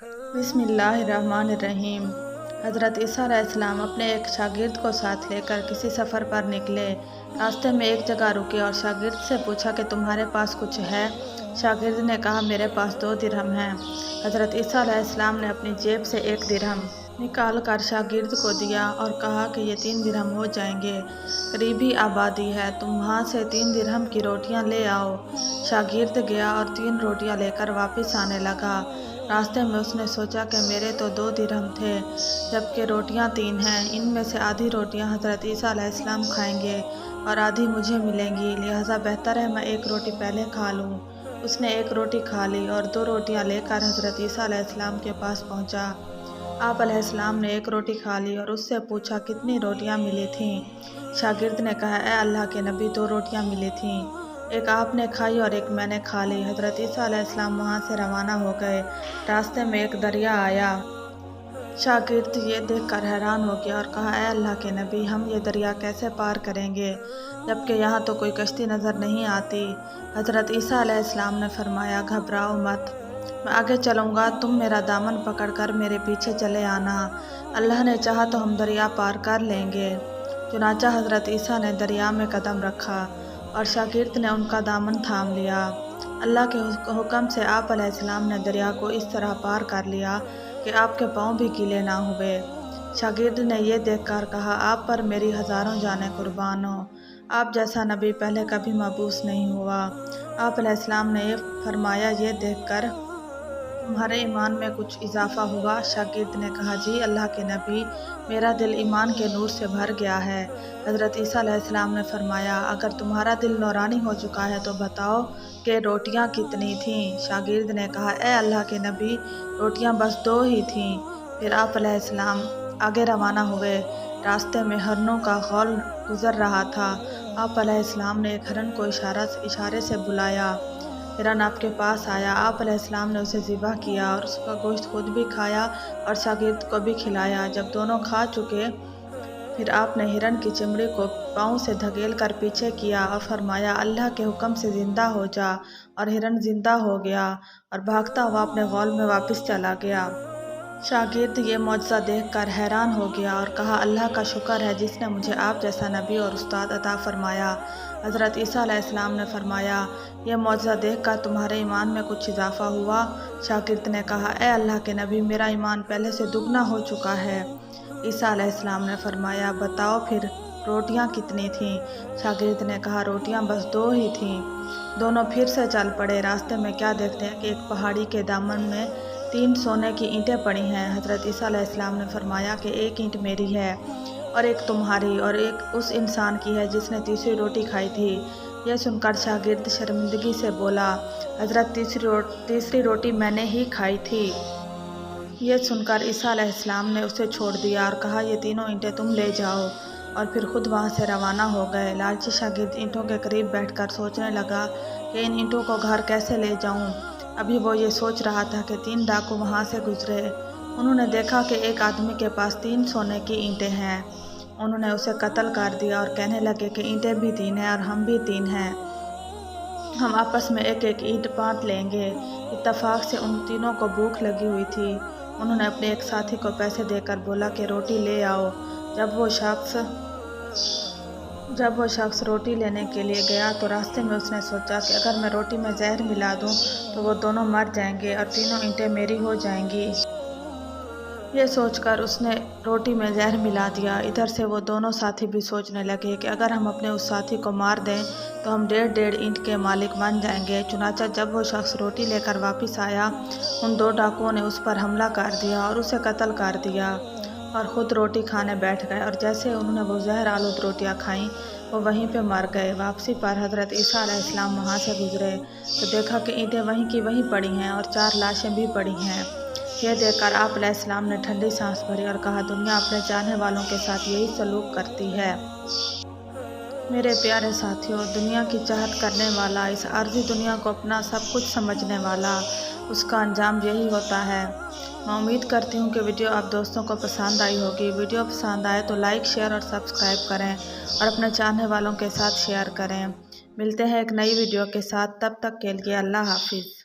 बिस्मिल्लाहिर्रहमानिर्रहीम। हज़रत ईसा अलैहिस्सलाम अपने एक शागिर्द को साथ लेकर किसी सफ़र पर निकले। रास्ते में एक जगह रुके और शागिर्द से पूछा कि तुम्हारे पास कुछ है? शागिर्द ने कहा, मेरे पास 2 दिरहम हैं। हज़रत ईसा अलैहिस्सलाम ने अपनी जेब से 1 दिरहम निकाल कर शागिर्द को दिया और कहा कि ये 3 दिरहम हो जाएंगे। करीबी आबादी है, तुम वहाँ से 3 दिरहम की रोटियाँ ले आओ। शागिर्द गया और 3 रोटियाँ लेकर वापस आने लगा। रास्ते में उसने सोचा कि मेरे तो 2 दिरहम थे, जबकि रोटियां 3 हैं। इनमें से आधी रोटियां हज़रत ईसा अलैहिस्सलाम खाएंगे और आधी मुझे मिलेंगी, लिहाजा बेहतर है मैं 1 रोटी पहले खा लूँ। उसने 1 रोटी खा ली और 2 रोटियां लेकर हज़रत ईसा अलैहिस्सलाम के पास पहुँचा। आप अलैहिस्सलाम ने 1 रोटी खा ली और उससे पूछा, कितनी रोटियां मिली थीं? शागिर्द ने कहा, ए अल्लाह के नबी, 2 रोटियां मिली थीं। एक आपने खाई और एक मैंने खा ली। हज़रत ईसा अलैहिस्सलाम वहाँ से रवाना हो गए। रास्ते में एक दरिया आया। शागिर्द ये देखकर हैरान हो गया और कहा, ए अल्लाह के नबी, हम ये दरिया कैसे पार करेंगे, जबकि यहाँ तो कोई कश्ती नज़र नहीं आती। हज़रत ईसा अलैहिस्सलाम ने फरमाया, घबराओ मत, मैं आगे चलूँगा, तुम मेरा दामन पकड़कर मेरे पीछे चले आना। अल्लाह ने चाहा तो हम दरिया पार कर लेंगे। चुनांचा हज़रत ईसा ने दरिया में कदम रखा और शागिर्द ने उनका दामन थाम लिया। अल्लाह के हुक्म से आप अलैहिस्सलाम ने दरिया को इस तरह पार कर लिया कि आपके पाँव भी गीले ना हुए। शागिर्द ने यह देखकर कहा, आप पर मेरी हज़ारों जानें कुर्बान हो, आप जैसा नबी पहले कभी मबूस नहीं हुआ। आप अलैहिस्सलाम ने फरमाया, ये देखकर तुम्हारे ईमान में कुछ इजाफा हुआ? शागिर्द ने कहा, जी अल्लाह के नबी, मेरा दिल ईमान के नूर से भर गया है। हज़रत ईसा अलैहिस्सलाम ने फरमाया, अगर तुम्हारा दिल नूरानी हो चुका है तो बताओ कि रोटियां कितनी थीं? शागिर्द ने कहा, ए अल्लाह के नबी, रोटियां बस 2 ही थीं। फिर आप अलैहिस्सलाम आगे रवाना हुए। रास्ते में हरनों का खौल गुजर रहा था। आप अलैहिस्सलाम ने एक हरन को इशारे से बुलाया। हिरन आपके पास आया। आप अलैहिस्सलाम ने उसे ज़िबह किया और उसका गोश्त खुद भी खाया और शागिर्द को भी खिलाया। जब दोनों खा चुके, फिर आपने हिरन की चमड़ी को पाँव से धकेल कर पीछे किया और फरमाया, अल्लाह के हुक्म से ज़िंदा हो जा। और हिरन ज़िंदा हो गया और भागता हुआ अपने गौल में वापस चला गया। शागिर्द ये मौजज़ा देखकर हैरान हो गया और कहा, अल्लाह का शुक्र है जिसने मुझे आप जैसा नबी और उस्ताद अता फरमाया। हज़रत ईसा अलैहिस्सलाम ने फरमाया, यह मौजज़ा देखकर तुम्हारे ईमान में कुछ इजाफा हुआ? शागिर्द ने कहा, ए अल्लाह के नबी, मेरा ईमान पहले से दुगना हो चुका है। ईसा अलैहिस्सलाम ने फरमाया, बताओ फिर रोटियां कितनी थीं? शागिर्द ने कहा, रोटियां बस 2 ही थीं। दोनों फिर से चल पड़े। रास्ते में क्या देखते हैं कि एक पहाड़ी के दामन में 3 सोने की ईंटें पड़ी हैं। हज़रत ईसा अलैहिस्सलाम ने फरमाया कि एक ईंट मेरी है और एक तुम्हारी और एक उस इंसान की है जिसने तीसरी रोटी खाई थी। यह सुनकर शागिर्द शर्मिंदगी से बोला, हज़रत तीसरी रोटी मैंने ही खाई थी। यह सुनकर ईसा अलैहिस्सलाम ने उसे छोड़ दिया और कहा, ये तीनों ईंटें तुम ले जाओ, और फिर खुद वहाँ से रवाना हो गए। लालची शागिर्द ईंटों के करीब बैठकर सोचने लगा कि इन ईंटों को घर कैसे ले जाऊँ। अभी वो ये सोच रहा था कि 3 डाकू वहाँ से गुजरे। उन्होंने देखा कि एक आदमी के पास 3 सोने की ईंटें हैं। उन्होंने उसे कत्ल कर दिया और कहने लगे कि ईंटें भी 3 हैं और हम भी 3 हैं, हम आपस में एक एक ईंट बांट लेंगे। इत्तफाक से उन तीनों को भूख लगी हुई थी। उन्होंने अपने एक साथी को पैसे देकर बोला कि रोटी ले आओ। जब वो शख्स रोटी लेने के लिए गया तो रास्ते में उसने सोचा कि अगर मैं रोटी में जहर मिला दूं तो वो दोनों मर जाएंगे और तीनों ईंटें मेरी हो जाएंगी। ये सोचकर उसने रोटी में जहर मिला दिया। इधर से वो दोनों साथी भी सोचने लगे कि अगर हम अपने उस साथी को मार दें तो हम 1.5 ईंट के मालिक बन जाएंगे। चुनांचा जब वो शख्स रोटी लेकर वापस आया, उन 2 डाकुओं ने उस पर हमला कर दिया और उसे कत्ल कर दिया और ख़ुद रोटी खाने बैठ गए। और जैसे उन्होंने वो जहर आलूद रोटियाँ खाईं, वो वहीं पे मर गए। वापसी पर हज़रत ईसा अलैहिस्सलाम वहाँ से गुजरे तो देखा कि ईंटें वहीं की वहीं पड़ी हैं और 4 लाशें भी पड़ी हैं। यह देखकर आप अलैहिस्सलाम ने ठंडी सांस भरी और कहा, दुनिया अपने चाहने वालों के साथ यही सलूक करती है। मेरे प्यारे साथियों, दुनिया की चाहत करने वाला, इस आर्ज़ी दुनिया को अपना सब कुछ समझने वाला, उसका अंजाम यही होता है। मैं उम्मीद करती हूँ कि वीडियो आप दोस्तों को पसंद आई होगी। वीडियो पसंद आए तो लाइक, शेयर और सब्सक्राइब करें और अपने चाहने वालों के साथ शेयर करें। मिलते हैं एक नई वीडियो के साथ, तब तक के लिए अल्लाह हाफिज़।